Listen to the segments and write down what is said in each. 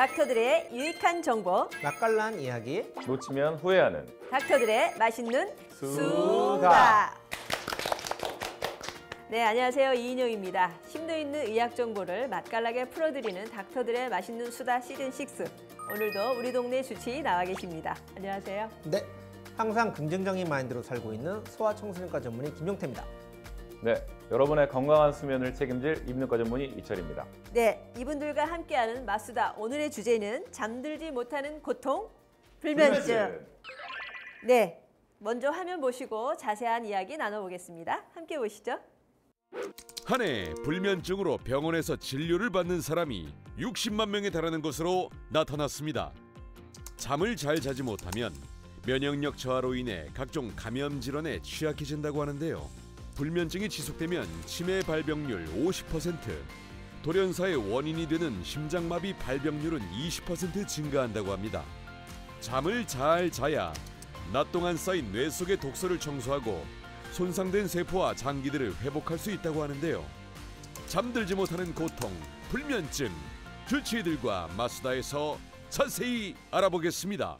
닥터들의 유익한 정보, 맛깔난 이야기. 놓치면 후회하는 닥터들의 맛있는 수다. 수다. 네, 안녕하세요. 이인용입니다. 심도 있는 의학 정보를 맛깔나게 풀어드리는 닥터들의 맛있는 수다 시즌6. 오늘도 우리 동네 주치의 나와 계십니다. 안녕하세요. 네, 항상 긍정적인 마인드로 살고 있는 소아청소년과 전문의 김용태입니다. 네, 여러분의 건강한 수면을 책임질 입는과 전문의 이철입니다. 네, 이분들과 함께하는 맛수다. 오늘의 주제는 잠들지 못하는 고통, 불면증. 네, 먼저 화면 보시고 자세한 이야기 나눠보겠습니다. 함께 보시죠. 한 해 불면증으로 병원에서 진료를 받는 사람이 60만 명에 달하는 것으로 나타났습니다. 잠을 잘 자지 못하면 면역력 저하로 인해 각종 감염 질환에 취약해진다고 하는데요. 불면증이 지속되면 치매 발병률 50%, 돌연사의 원인이 되는 심장마비 발병률은 20% 증가한다고 합니다. 잠을 잘 자야 낮 동안 쌓인 뇌 속의 독소를 청소하고 손상된 세포와 장기들을 회복할 수 있다고 하는데요. 잠들지 못하는 고통, 불면증, 주치의들과 맛수다에서 자세히 알아보겠습니다.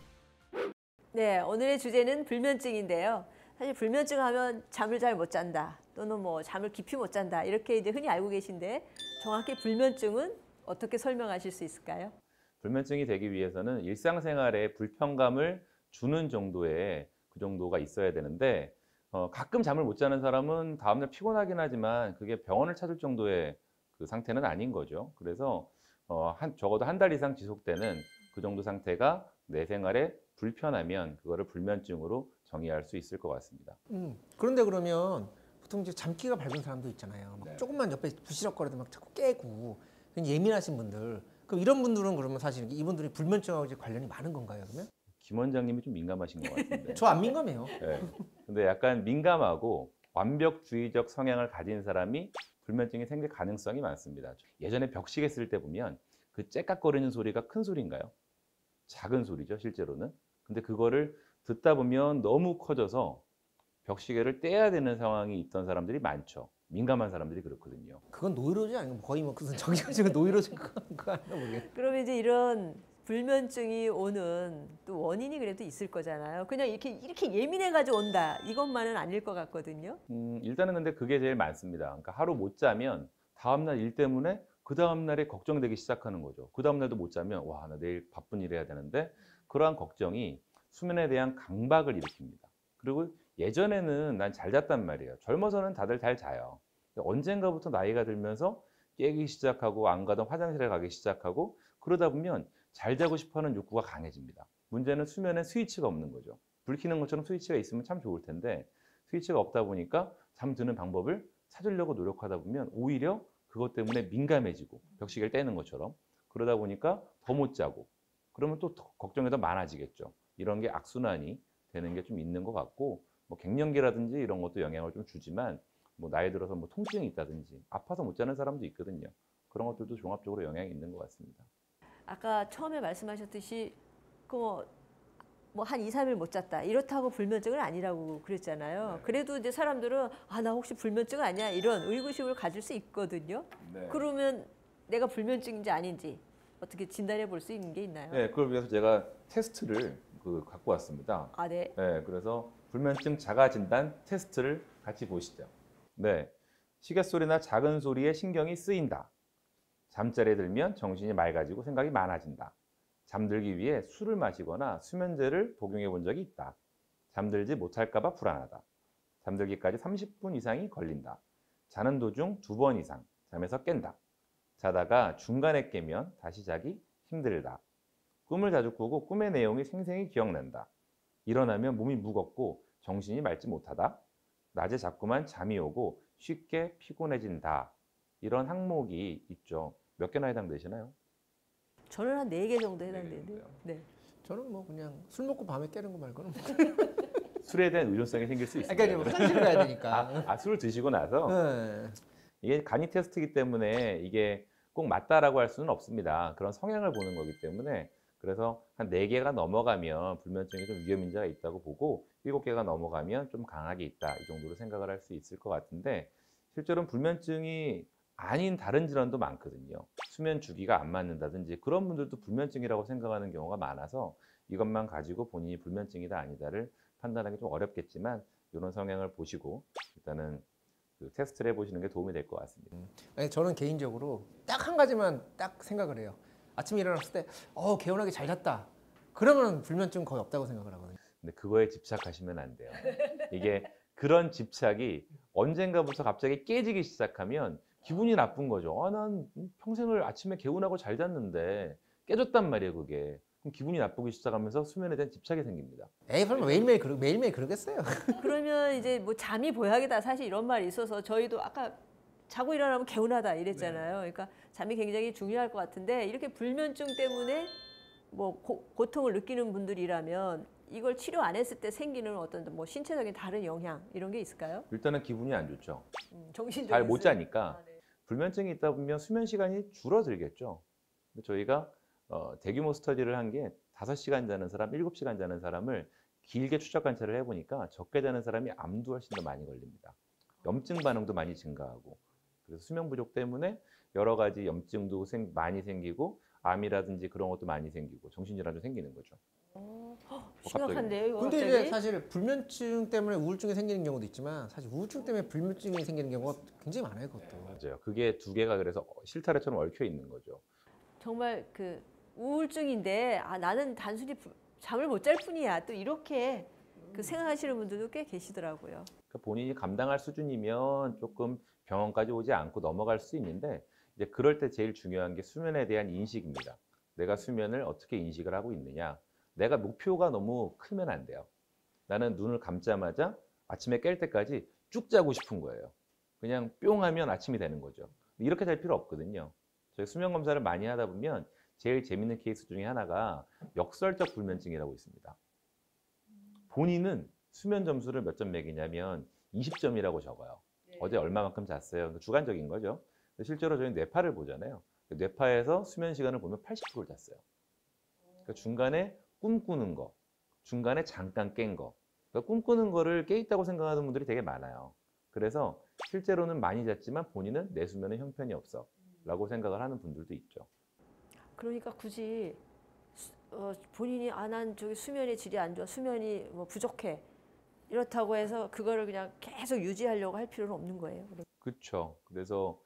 네, 오늘의 주제는 불면증인데요. 사실 불면증 하면 잠을 잘 못 잔다, 또는 뭐 잠을 깊이 못 잔다, 이렇게 이제 흔히 알고 계신데 정확히 불면증은 어떻게 설명하실 수 있을까요? 불면증이 되기 위해서는 일상생활에 불편감을 주는 정도의 그 정도가 있어야 되는데 가끔 잠을 못 자는 사람은 다음날 피곤하긴 하지만 그게 병원을 찾을 정도의 그 상태는 아닌 거죠. 그래서 적어도 한 달 이상 지속되는 그 정도 상태가 내 생활에 불편하면 그거를 불면증으로 정의할 수 있을 것 같습니다. 그런데 그러면 보통 이제 잠기가 밝은 사람도 있잖아요. 막 네. 조금만 옆에 부시럭거려도 막 자꾸 깨고 예민하신 분들. 그럼 이런 분들은 그러면 사실 이분들이 불면증하고 이제 관련이 많은 건가요, 그러면? 김 원장님이 좀 민감하신 것 같은데. 저 안 민감해요. 네. 근데 약간 민감하고 완벽주의적 성향을 가진 사람이 불면증이 생길 가능성이 많습니다. 예전에 벽시계 쓸 때 보면 그 째깍거리는 소리가 큰 소리인가요? 작은 소리죠, 실제로는. 근데 그거를 듣다 보면 너무 커져서 벽시계를 떼야 되는 상황이 있던 사람들이 많죠. 민감한 사람들이 그렇거든요. 그건 노이로제 아니고 거의 뭐 무슨 정신가지고 노이로제 그거 아니야 모르겠어요. 그러면 이제 이런 불면증이 오는 또 원인이 그래도 있을 거잖아요. 그냥 이렇게 예민해가지고 온다, 이것만은 아닐 것 같거든요. 일단은 근데 그게 제일 많습니다. 그러니까 하루 못 자면 다음날 일 때문에 그 다음날에 걱정되기 시작하는 거죠. 그 다음날도 못 자면 와, 나 내일 바쁜 일 해야 되는데, 그러한 걱정이 수면에 대한 강박을 일으킵니다. 그리고 예전에는 난 잘 잤단 말이에요. 젊어서는 다들 잘 자요. 언젠가부터 나이가 들면서 깨기 시작하고 안 가던 화장실에 가기 시작하고 그러다 보면 잘 자고 싶어하는 욕구가 강해집니다. 문제는 수면에 스위치가 없는 거죠. 불 켜는 것처럼 스위치가 있으면 참 좋을 텐데 스위치가 없다 보니까 잠드는 방법을 찾으려고 노력하다 보면 오히려 그것 때문에 민감해지고 벽시계를 떼는 것처럼 그러다 보니까 더 못 자고 그러면 또 걱정이 더 많아지겠죠. 이런 게 악순환이 되는 게 좀 있는 것 같고 뭐 갱년기라든지 이런 것도 영향을 좀 주지만 뭐 나이 들어서 뭐 통증이 있다든지 아파서 못 자는 사람도 있거든요. 그런 것들도 종합적으로 영향이 있는 것 같습니다. 아까 처음에 말씀하셨듯이 한 2, 3일 못 잤다, 이렇다고 불면증은 아니라고 그랬잖아요. 네. 그래도 이제 사람들은 나 혹시 불면증 아니야, 이런 의구심을 가질 수 있거든요. 네. 그러면 내가 불면증인지 아닌지 어떻게 진단해 볼 수 있는 게 있나요? 네, 그걸 위해서 제가 테스트를 갖고 왔습니다. 아, 네. 네, 그래서 불면증 자가 진단 테스트를 같이 보시죠. 네, 시계 소리나 작은 소리에 신경이 쓰인다. 잠자리에 들면 정신이 맑아지고 생각이 많아진다. 잠들기 위해 술을 마시거나 수면제를 복용해 본 적이 있다. 잠들지 못할까 봐 불안하다. 잠들기까지 30분 이상이 걸린다. 자는 도중 2번 이상 잠에서 깬다. 자다가 중간에 깨면 다시 자기 힘들다. 꿈을 자주 꾸고 꿈의 내용이 생생히 기억난다. 일어나면 몸이 무겁고 정신이 맑지 못하다. 낮에 자꾸만 잠이 오고 쉽게 피곤해진다. 이런 항목이 있죠. 몇 개나 해당되시나요? 저는 한 4개 정도 네 해당되는데. 개인데요. 네. 저는 뭐 그냥 술 먹고 밤에 깨는 거 말고는 뭐. 술에 대한 의존성이 생길 수 있습니다. 그러니까 화장실 가야 되니까. 술을 드시고 나서 네. 이게 간이 테스트이기 때문에 이게 꼭 맞다라고 할 수는 없습니다. 그런 성향을 보는 거기 때문에 그래서 한 4개가 넘어가면 불면증이 좀 위험인자가 있다고 보고 7개가 넘어가면 좀 강하게 있다, 이 정도로 생각을 할 수 있을 것 같은데 실제로는 불면증이 아닌 다른 질환도 많거든요. 수면 주기가 안 맞는다든지 그런 분들도 불면증이라고 생각하는 경우가 많아서 이것만 가지고 본인이 불면증이다 아니다를 판단하기 좀 어렵겠지만 이런 성향을 보시고 일단은 그 테스트를 해보시는 게 도움이 될 것 같습니다. 아니, 저는 개인적으로 딱 한 가지만 딱 생각을 해요. 아침에 일어났을 때 개운하게 잘 잤다. 그러면 불면증 거의 없다고 생각을 하거든요. 근데 그거에 집착하시면 안 돼요. 이게 그런 집착이 언젠가부터 갑자기 깨지기 시작하면 기분이 나쁜 거죠. 난 평생을 아침에 개운하고 잘 잤는데 깨졌단 말이에요, 그게. 그럼 기분이 나쁘기 시작하면서 수면에 대한 집착이 생깁니다. 에이, 설마 매일매일 그러겠어요? 그러면 이제 뭐 잠이 보약이다 사실 이런 말이 있어서 저희도 아까 자고 일어나면 개운하다 이랬잖아요. 그러니까 잠이 굉장히 중요할 것 같은데 이렇게 불면증 때문에 뭐 고통을 느끼는 분들이라면 이걸 치료 안 했을 때 생기는 어떤 뭐 신체적인 다른 영향 이런 게 있을까요? 일단은 기분이 안 좋죠. 정신적인 잘 못 자니까 아, 네. 불면증이 있다 보면 수면 시간이 줄어들겠죠. 근데 저희가 대규모 스터디를 한 게 5시간 자는 사람, 7시간 자는 사람을 길게 추적 관찰을 해보니까 적게 자는 사람이 암도 훨씬 더 많이 걸립니다. 염증 반응도 많이 증가하고 그래서 수면 부족 때문에 여러 가지 염증도 많이 생기고 암이라든지 그런 것도 많이 생기고 정신질환도 생기는 거죠. 심각한데요, 이거 근데 갑자기? 이제 사실 불면증 때문에 우울증이 생기는 경우도 있지만 사실 우울증 때문에 불면증이 생기는 경우가 굉장히 많아요, 그것도. 맞아요. 그게 두 개가 그래서 실타래처럼 얽혀 있는 거죠. 정말 그 우울증인데 나는 단순히 잠을 못 잘 뿐이야 또 이렇게 그 생각하시는 분들도 꽤 계시더라고요. 그러니까 본인이 감당할 수준이면 조금 병원까지 오지 않고 넘어갈 수 있는데 이제 그럴 때 제일 중요한 게 수면에 대한 인식입니다. 내가 수면을 어떻게 인식을 하고 있느냐. 내가 목표가 너무 크면 안 돼요. 나는 눈을 감자마자 아침에 깰 때까지 쭉 자고 싶은 거예요. 그냥 뿅 하면 아침이 되는 거죠. 이렇게 될 필요 없거든요. 저희 수면 검사를 많이 하다 보면 제일 재밌는 케이스 중에 하나가 역설적 불면증이라고 있습니다. 본인은 수면 점수를 몇 점 매기냐면 20점이라고 적어요. 어제 얼마만큼 잤어요. 주관적인 거죠. 실제로 저희는 뇌파를 보잖아요. 뇌파에서 수면 시간을 보면 80%를 잤어요. 그러니까 중간에 꿈꾸는 거, 중간에 잠깐 깬 거. 그러니까 꿈꾸는 거를 깨 있다고 생각하는 분들이 되게 많아요. 그래서 실제로는 많이 잤지만 본인은 내 수면에 형편이 없어 라고 생각을 하는 분들도 있죠. 그러니까 굳이 본인이 난 저기 수면의 질이 안 좋아, 수면이 뭐 부족해 이렇다고 해서 그거를 그냥 계속 유지하려고 할 필요는 없는 거예요. 그렇죠. 그래서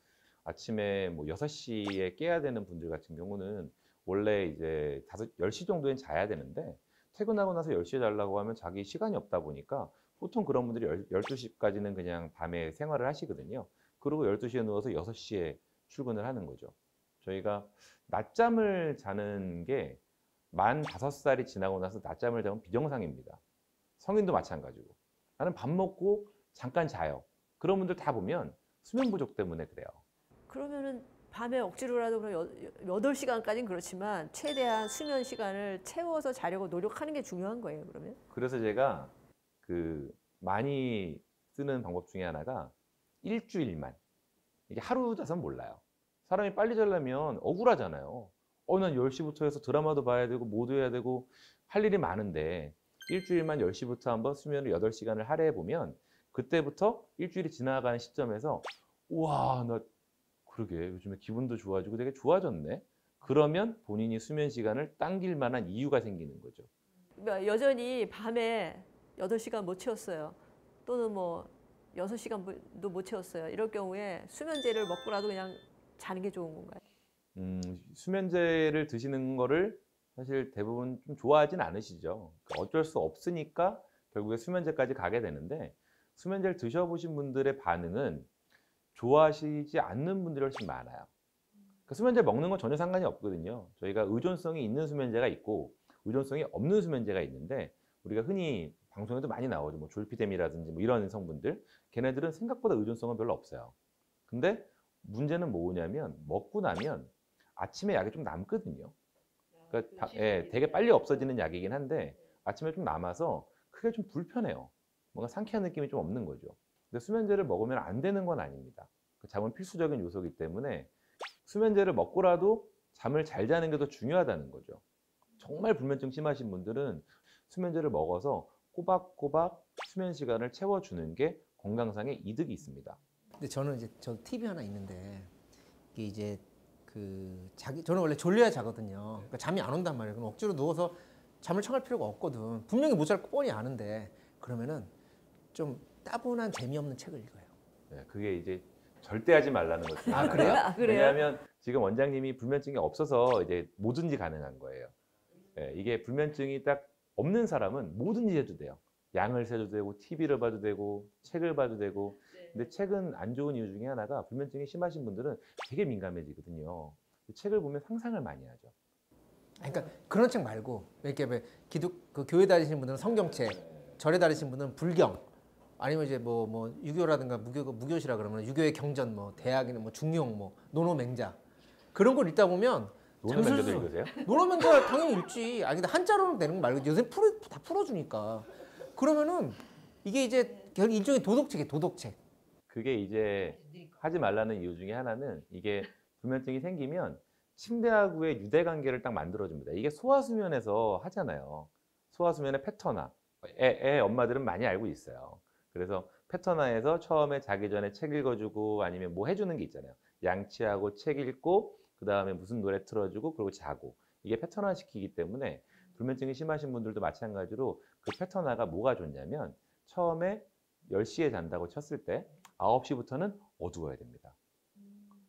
아침에 뭐 6시에 깨야 되는 분들 같은 경우는 원래 이제 10시 정도엔 자야 되는데 퇴근하고 나서 10시에 자려고 하면 자기 시간이 없다 보니까 보통 그런 분들이 12시까지는 그냥 밤에 생활을 하시거든요. 그리고 12시에 누워서 6시에 출근을 하는 거죠. 저희가 낮잠을 자는 게 만 5살이 지나고 나서 낮잠을 자면 비정상입니다. 성인도 마찬가지고. 나는 밥 먹고 잠깐 자요. 그런 분들 다 보면 수면 부족 때문에 그래요. 그러면은 밤에 억지로라도 그럼 8시간까지는 그렇지만 최대한 수면 시간을 채워서 자려고 노력하는 게 중요한 거예요, 그러면? 그래서 제가 그 많이 쓰는 방법 중에 하나가 일주일만. 이게 하루 자선 몰라요. 사람이 빨리 자려면 억울하잖아요. 난 10시부터 해서 드라마도 봐야 되고 뭐도 해야 되고 할 일이 많은데 일주일만 10시부터 한번 수면을 8시간을 할애해 보면 그때부터 일주일이 지나가는 시점에서 우와, 나 그러게 요즘에 기분도 좋아지고 되게 좋아졌네. 그러면 본인이 수면 시간을 당길 만한 이유가 생기는 거죠. 그러니까 여전히 밤에 8시간 못 채웠어요. 또는 뭐 6시간도 못 채웠어요. 이럴 경우에 수면제를 먹고라도 그냥 자는 게 좋은 건가요? 수면제를 드시는 거를 사실 대부분 좀 좋아하진 않으시죠. 그러니까 어쩔 수 없으니까 결국에 수면제까지 가게 되는데 수면제를 드셔보신 분들의 반응은 좋아하시지 않는 분들이 훨씬 많아요. 그러니까 수면제 먹는 건 전혀 상관이 없거든요. 저희가 의존성이 있는 수면제가 있고 의존성이 없는 수면제가 있는데 우리가 흔히 방송에도 많이 나오죠. 뭐 졸피뎀이라든지 뭐 이런 성분들. 걔네들은 생각보다 의존성은 별로 없어요. 근데 문제는 뭐냐면 먹고 나면 아침에 약이 좀 남거든요. 그러니까 되게 빨리 없어지는 약이긴 한데 아침에 좀 남아서 그게 좀 불편해요. 뭔가 상쾌한 느낌이 좀 없는 거죠. 근데 수면제를 먹으면 안 되는 건 아닙니다. 잠은 필수적인 요소이기 때문에 수면제를 먹고라도 잠을 잘 자는 게 더 중요하다는 거죠. 정말 불면증 심하신 분들은 수면제를 먹어서 꼬박꼬박 수면 시간을 채워주는 게 건강상의 이득이 있습니다. 근데 저는 이제 저 팁이 하나 있는데 이게 이제 저는 원래 졸려야 자거든요. 그러니까 잠이 안 온단 말이에요. 그럼 억지로 누워서 잠을 청할 필요가 없거든. 분명히 못 잘 거 뻔히 아는데 그러면은 좀 따분한 재미없는 책을 읽어요. 네, 그게 이제 절대 하지 말라는 거죠. 아, 그래요? 아, 그래요? 왜냐하면 지금 원장님이 불면증이 없어서 이제 뭐든지 가능한 거예요. 예, 이게 불면증이 딱 없는 사람은 뭐든지 해도 돼요. 양을 세도 되고, TV를 봐도 되고, 책을 봐도 되고. 근데 책은 안 좋은 이유 중에 하나가 불면증이 심하신 분들은 되게 민감해지거든요. 책을 보면 상상을 많이 하죠. 그러니까 그런 책 말고 이렇게 왜 교회 다니시는 분들은 성경책, 절에 다니시는 분은 불경, 아니면 이제 뭐 유교라든가 무교시라 그러면 유교의 경전, 뭐 대학이나 뭐 중용, 뭐 노노맹자 그런 걸 읽다 보면 노노맹자도 읽으세요? 노노맹자 당연히 읽지. 아니 근데 한자로는 되는 거 말고 요새 다 풀어주니까 그러면은 이게 이제 일종의 도덕책이에요. 도덕책. 그게 이제 하지 말라는 이유 중에 하나는 이게 불면증이 생기면 침대하고의 유대 관계를 딱 만들어줍니다. 이게 소화수면에서 하잖아요. 소화수면의 패턴화. 애 엄마들은 많이 알고 있어요. 그래서 패턴화에서 처음에 자기 전에 책 읽어주고 아니면 뭐 해주는 게 있잖아요. 양치하고 책 읽고 그 다음에 무슨 노래 틀어주고 그리고 자고. 이게 패턴화 시키기 때문에 불면증이 심하신 분들도 마찬가지로 그 패턴화가 뭐가 좋냐면 처음에 10시에 잔다고 쳤을 때 9시부터는 어두워야 됩니다.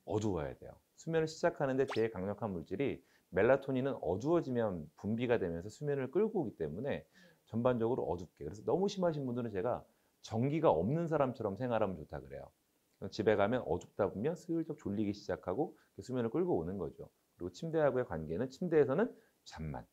어두워야 돼요. 수면을 시작하는데 제일 강력한 물질이 멜라토닌은 어두워지면 분비가 되면서 수면을 끌고 오기 때문에 전반적으로 어둡게. 그래서 너무 심하신 분들은 제가 전기가 없는 사람처럼 생활하면 좋다 그래요. 집에 가면 어둡다 보면 슬쩍 졸리기 시작하고 수면을 끌고 오는 거죠. 그리고 침대하고의 관계는 침대에서는 잠만.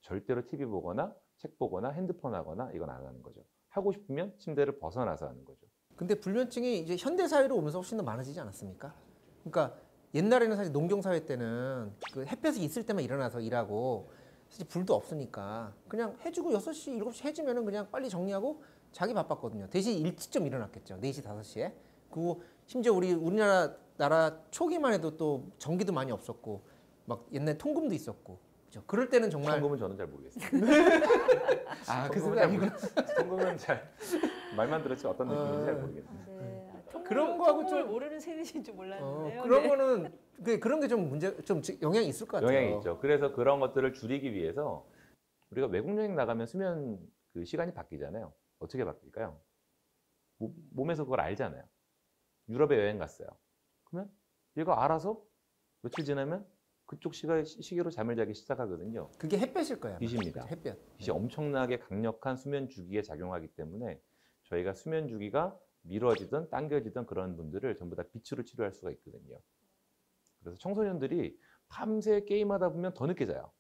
절대로 TV 보거나 책 보거나 핸드폰 하거나 이건 안 하는 거죠. 하고 싶으면 침대를 벗어나서 하는 거죠. 근데 불면증이 이제 현대 사회로 오면서 훨씬 더 많아지지 않았습니까? 그러니까 옛날에는 사실 농경 사회 때는 그 햇볕이 있을 때만 일어나서 일하고 사실 불도 없으니까 그냥 해주고 6시, 7시 해지면은 그냥 빨리 정리하고 자기 바빴거든요. 대신 일찍 일어났겠죠. 4시, 5시에. 그리고 심지어 우리나라 초기만 해도 또 전기도 많이 없었고 막 옛날 통금도 있었고. 그죠? 그럴 때는 정말 통금은 저는 잘 모르겠어요. 그 통금은 잘 모르겠어요. 통금은 잘 말만 들었지 어떤 느낌인지 잘 모르겠어요. 네. 그런 거하고 통금을 좀- 모르는 세대신 줄 몰랐는데요. 그런 네. 거는 그런 게 좀 영향이 있을 것 같아요. 영향이 있죠. 그래서 그런 것들을 줄이기 위해서 우리가 외국 여행 나가면 수면 그 시간이 바뀌잖아요. 어떻게 바뀔까요? 몸에서 그걸 알잖아요. 유럽에 여행 갔어요. 그러면 얘가 알아서 며칠 지나면 그쪽 시계로 잠을 자기 시작하거든요. 그게 햇볕일 거예요. 아마. 빛입니다. 그죠? 햇볕. 빛이 엄청나게 강력한 수면 주기에 작용하기 때문에 저희가 수면 주기가 미뤄지든 당겨지든 그런 분들을 전부 다 빛으로 치료할 수가 있거든요. 그래서 청소년들이 밤새 게임하다 보면 더 늦게 자요.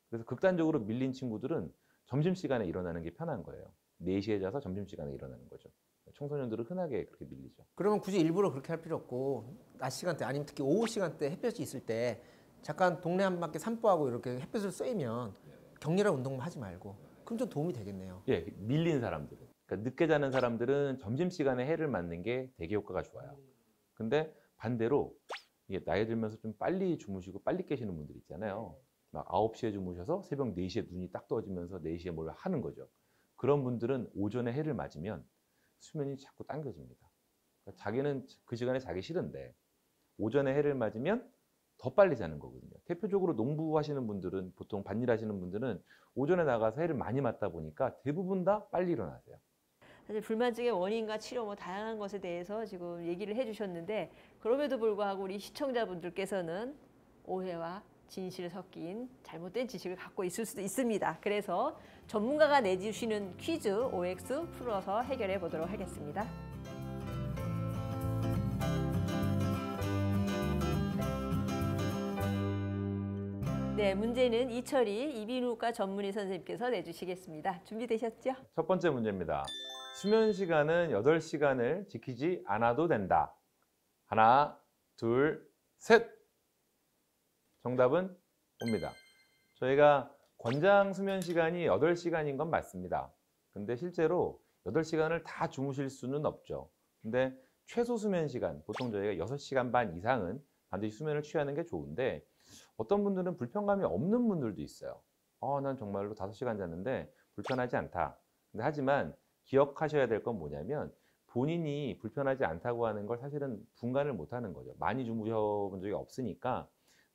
그래서 극단적으로 밀린 친구들은 점심시간에 일어나는 게 편한 거예요. 4시에 자서 점심시간에 일어나는 거죠. 청소년들은 흔하게 그렇게 밀리죠. 그러면 굳이 일부러 그렇게 할 필요 없고 낮 시간대 아니면 특히 오후 시간대 햇볕이 있을 때 잠깐 동네 한 바퀴 산보하고 이렇게 햇볕을 쐬면 격렬한 운동만 하지 말고 그럼 좀 도움이 되겠네요. 예, 밀린 사람들은. 그러니까 늦게 자는 사람들은 점심시간에 해를 맞는 게 되게 효과가 좋아요. 근데 반대로 이게 나이 들면서 좀 빨리 주무시고 빨리 깨시는 분들 있잖아요. 막 9시에 주무셔서 새벽 4시에 눈이 딱 떠지면서 4시에 뭘 하는 거죠. 그런 분들은 오전에 해를 맞으면 수면이 자꾸 당겨집니다. 그러니까 자기는 그 시간에 자기 싫은데 오전에 해를 맞으면 더 빨리 자는 거거든요. 대표적으로 농부 하시는 분들은 보통 밭일 하시는 분들은 오전에 나가서 해를 많이 맞다 보니까 대부분 다 빨리 일어나세요. 사실 불면증의 원인과 치료 뭐 다양한 것에 대해서 지금 얘기를 해주셨는데 그럼에도 불구하고 우리 시청자분들께서는 오해와 진실 섞인 잘못된 지식을 갖고 있을 수도 있습니다. 그래서 전문가가 내주시는 퀴즈 OX 풀어서 해결해 보도록 하겠습니다. 네, 문제는 이철희 이비인후과 전문의 선생님께서 내주시겠습니다. 준비되셨죠? 첫 번째 문제입니다. 수면 시간은 8시간을 지키지 않아도 된다. 하나, 둘, 셋. 정답은 옵니다. 저희가 권장 수면 시간이 8시간인 건 맞습니다. 근데 실제로 8시간을 다 주무실 수는 없죠. 근데 최소 수면 시간, 보통 저희가 6시간 반 이상은 반드시 수면을 취하는 게 좋은데 어떤 분들은 불편감이 없는 분들도 있어요. 난 정말로 5시간 잤는데 불편하지 않다. 근데 하지만 기억하셔야 될 건 뭐냐면 본인이 불편하지 않다고 하는 걸 사실은 분간을 못하는 거죠. 많이 주무셔 본 적이 없으니까.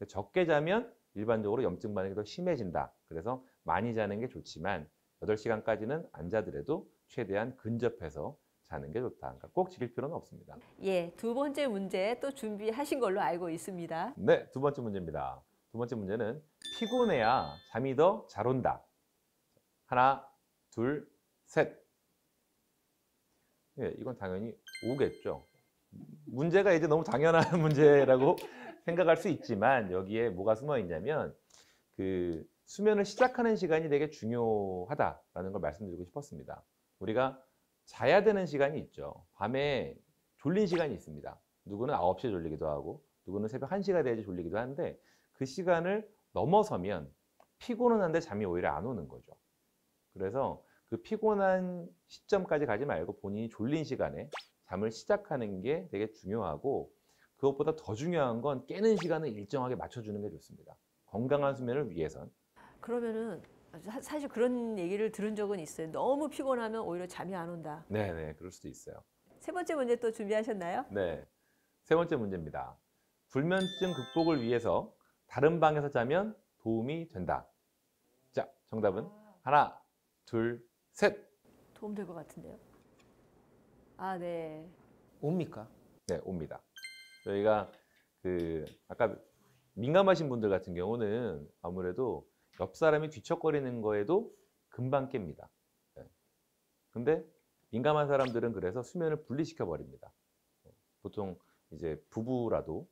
적게 자면 일반적으로 염증 반응이 더 심해진다. 그래서 많이 자는 게 좋지만 8시간까지는 안 자더라도 최대한 근접해서 자는 게 좋다. 그러니까 꼭 지킬 필요는 없습니다. 예, 두 번째 문제 또 준비하신 걸로 알고 있습니다. 네, 두 번째 문제입니다. 두 번째 문제는 피곤해야 잠이 더 잘 온다. 하나, 둘, 셋. 예, 이건 당연히 오겠죠. 문제가 이제 너무 당연한 문제라고 생각할 수 있지만 여기에 뭐가 숨어 있냐면 그 수면을 시작하는 시간이 되게 중요하다라는 걸 말씀드리고 싶었습니다. 우리가 자야 되는 시간이 있죠. 밤에 졸린 시간이 있습니다. 누구는 9시에 졸리기도 하고 누구는 새벽 1시가 돼야지 졸리기도 하는데 그 시간을 넘어서면 피곤은 한데 잠이 오히려 안 오는 거죠. 그래서 그 피곤한 시점까지 가지 말고 본인이 졸린 시간에 잠을 시작하는 게 되게 중요하고 그것보다 더 중요한 건 깨는 시간을 일정하게 맞춰주는 게 좋습니다. 건강한 수면을 위해선. 그러면은 사실 그런 얘기를 들은 적은 있어요. 너무 피곤하면 오히려 잠이 안 온다. 네네, 그럴 수도 있어요. 세 번째 문제 또 준비하셨나요? 네, 세 번째 문제입니다. 불면증 극복을 위해서 다른 방에서 자면 도움이 된다. 자, 정답은 하나, 둘, 셋. 도움될 것 같은데요. 아, 네. 옵니까? 네, 옵니다. 저희가 아까 민감하신 분들 같은 경우는 아무래도 옆 사람이 뒤척거리는 거에도 금방 깹니다. 네. 근데 민감한 사람들은 그래서 수면을 분리시켜 버립니다. 보통 이제 부부라도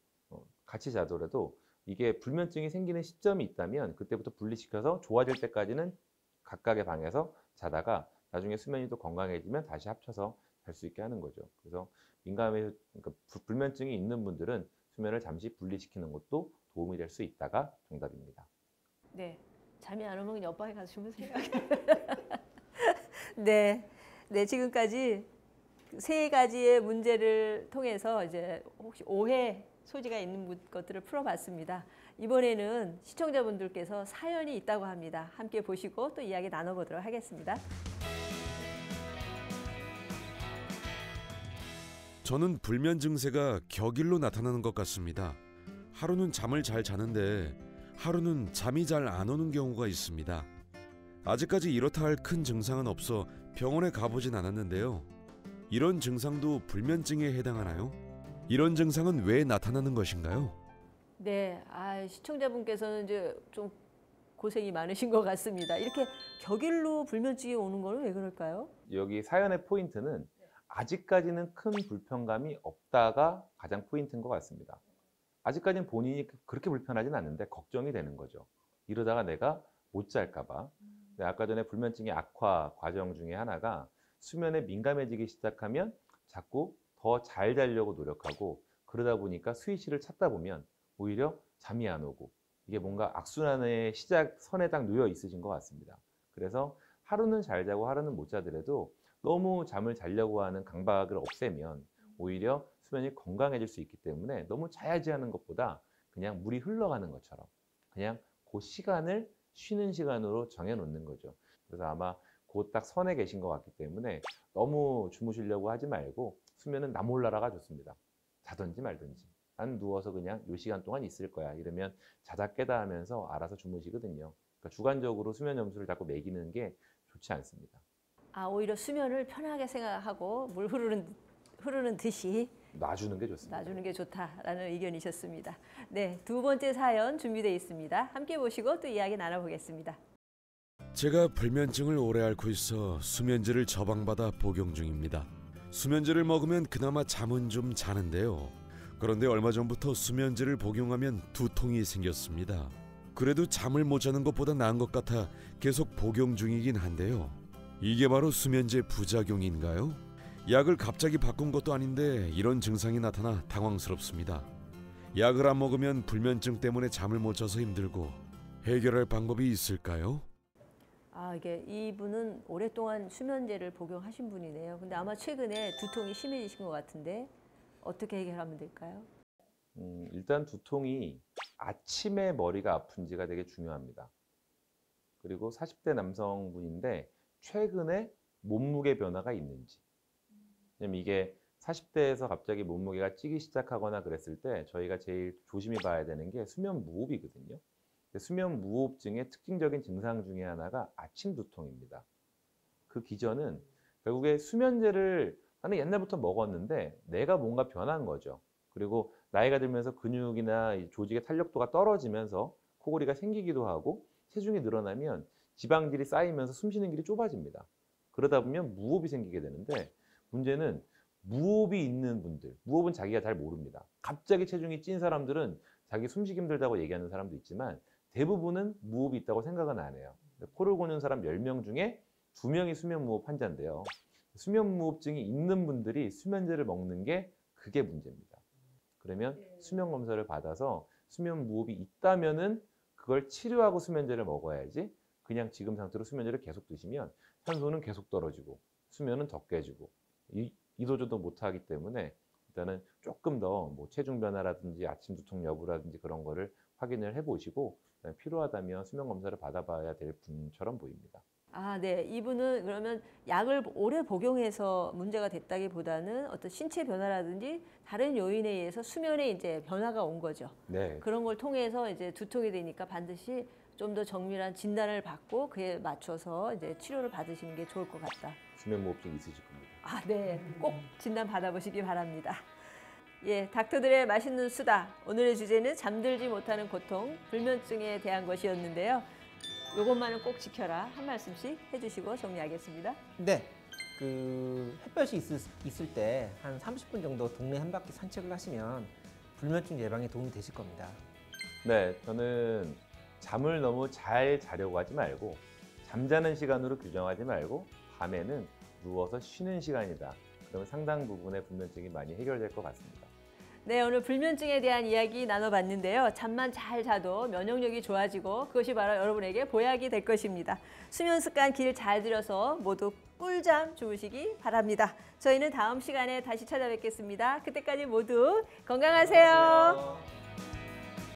같이 자더라도 이게 불면증이 생기는 시점이 있다면 그때부터 분리시켜서 좋아질 때까지는 각각의 방에서 자다가 나중에 수면이 또 건강해지면 다시 합쳐서 잘 수 있게 하는 거죠. 그래서 그러니까 불면증이 있는 분들은 수면을 잠시 분리시키는 것도 도움이 될 수 있다가 정답입니다. 네. 잠이 안 오면 옆방에 가서 주무세요. 네. 네, 지금까지 세 가지의 문제를 통해서 이제 혹시 오해 소지가 있는 것들을 풀어봤습니다. 이번에는 시청자분들께서 사연이 있다고 합니다. 함께 보시고 또 이야기 나눠보도록 하겠습니다. 저는 불면 증세가 격일로 나타나는 것 같습니다. 하루는 잠을 잘 자는데 하루는 잠이 잘 안 오는 경우가 있습니다. 아직까지 이렇다 할 큰 증상은 없어 병원에 가보진 않았는데요. 이런 증상도 불면증에 해당하나요? 이런 증상은 왜 나타나는 것인가요? 네, 시청자분께서는 이제 좀 고생이 많으신 것 같습니다. 이렇게 격일로 불면증이 오는 거는 왜 그럴까요? 여기 사연의 포인트는 아직까지는 큰 불편감이 없다가 가장 포인트인 것 같습니다. 아직까지는 본인이 그렇게 불편하진 않는데 걱정이 되는 거죠. 이러다가 내가 못 잘까 봐. 아까 전에 불면증의 악화 과정 중에 하나가 수면에 민감해지기 시작하면 자꾸 더 잘 자려고 노력하고 그러다 보니까 스위치를 찾다 보면 오히려 잠이 안 오고 이게 뭔가 악순환의 시작선에 딱 놓여 있으신 것 같습니다. 그래서 하루는 잘 자고 하루는 못 자더라도 너무 잠을 자려고 하는 강박을 없애면 오히려 수면이 건강해질 수 있기 때문에 너무 자야지 하는 것보다 그냥 물이 흘러가는 것처럼 그냥 그 시간을 쉬는 시간으로 정해놓는 거죠. 그래서 아마 그 딱 선에 계신 것 같기 때문에 너무 주무시려고 하지 말고 수면은 나 몰라라가 좋습니다. 자든지 말든지. 난 누워서 그냥 이 시간 동안 있을 거야. 이러면 자다 깨다 하면서 알아서 주무시거든요. 그러니까 주관적으로 수면 점수를 자꾸 매기는 게 좋지 않습니다. 오히려 수면을 편하게 생각하고 물 흐르는 듯이 놔주는 게 좋습니다. 놔주는 게 좋다라는 의견이셨습니다. 네, 두 번째 사연 준비되어 있습니다. 함께 보시고 또 이야기 나눠보겠습니다. 제가 불면증을 오래 앓고 있어 수면제를 처방받아 복용 중입니다. 수면제를 먹으면 그나마 잠은 좀 자는데요. 그런데 얼마 전부터 수면제를 복용하면 두통이 생겼습니다. 그래도 잠을 못 자는 것보다 나은 것 같아 계속 복용 중이긴 한데요. 이게 바로 수면제 부작용인가요? 약을 갑자기 바꾼 것도 아닌데 이런 증상이 나타나 당황스럽습니다. 약을 안 먹으면 불면증 때문에 잠을 못 자서 힘들고 해결할 방법이 있을까요? 이게 이분은 오랫동안 수면제를 복용하신 분이네요. 근데 아마 최근에 두통이 심해지신 것 같은데 어떻게 해결하면 될까요? 일단 두통이 아침에 머리가 아픈지가 되게 중요합니다. 그리고 40대 남성분인데 최근에 몸무게 변화가 있는지 왜냐면 이게 40대에서 갑자기 몸무게가 찌기 시작하거나 그랬을 때 저희가 제일 조심히 봐야 되는 게 수면 무호흡이거든요. 수면 무호흡증의 특징적인 증상 중에 하나가 아침 두통입니다. 그 기전은 결국에 수면제를 나는 옛날부터 먹었는데 내가 뭔가 변한 거죠. 그리고 나이가 들면서 근육이나 이 조직의 탄력도가 떨어지면서 코골이가 생기기도 하고 체중이 늘어나면 지방질이 쌓이면서 숨쉬는 길이 좁아집니다. 그러다 보면 무호흡이 생기게 되는데 문제는 무호흡이 있는 분들, 무호흡은 자기가 잘 모릅니다. 갑자기 체중이 찐 사람들은 자기 숨쉬기 힘들다고 얘기하는 사람도 있지만 대부분은 무호흡이 있다고 생각은 안 해요. 코를 고는 사람 10명 중에 2명이 수면무호흡 환자인데요. 수면무호흡증이 있는 분들이 수면제를 먹는 게 그게 문제입니다. 그러면 수면검사를 받아서 수면무호흡이 있다면은 그걸 치료하고 수면제를 먹어야지 그냥 지금 상태로 수면제를 계속 드시면 산소는 계속 떨어지고 수면은 더 깨지고 이도저도 못하기 때문에 일단은 조금 더 뭐 체중 변화라든지 아침 두통 여부라든지 그런 거를 확인을 해보시고 필요하다면 수면 검사를 받아봐야 될 분처럼 보입니다. 아, 네. 이분은 그러면 약을 오래 복용해서 문제가 됐다기보다는 어떤 신체 변화라든지 다른 요인에 의해서 수면에 이제 변화가 온 거죠. 네, 그런 걸 통해서 이제 두통이 되니까 반드시 좀 더 정밀한 진단을 받고 그에 맞춰서 이제 치료를 받으시는 게 좋을 것 같다. 수면무호흡증 있으실 겁니다. 아, 네. 꼭 진단 받아보시기 바랍니다. 예, 닥터들의 맛있는 수다. 오늘의 주제는 잠들지 못하는 고통, 불면증에 대한 것이었는데요. 요것만은 꼭 지켜라. 한 말씀씩 해주시고 정리하겠습니다. 네, 그 햇볕이 있을 때 한 30분 정도 동네 한 바퀴 산책을 하시면 불면증 예방에 도움이 되실 겁니다. 네, 저는 잠을 너무 잘 자려고 하지 말고 잠자는 시간으로 규정하지 말고 밤에는 누워서 쉬는 시간이다. 그러면 상당 부분의 불면증이 많이 해결될 것 같습니다. 네, 오늘 불면증에 대한 이야기 나눠봤는데요. 잠만 잘 자도 면역력이 좋아지고 그것이 바로 여러분에게 보약이 될 것입니다. 수면 습관 길 잘 들여서 모두 꿀잠 주무시기 바랍니다. 저희는 다음 시간에 다시 찾아뵙겠습니다. 그때까지 모두 건강하세요.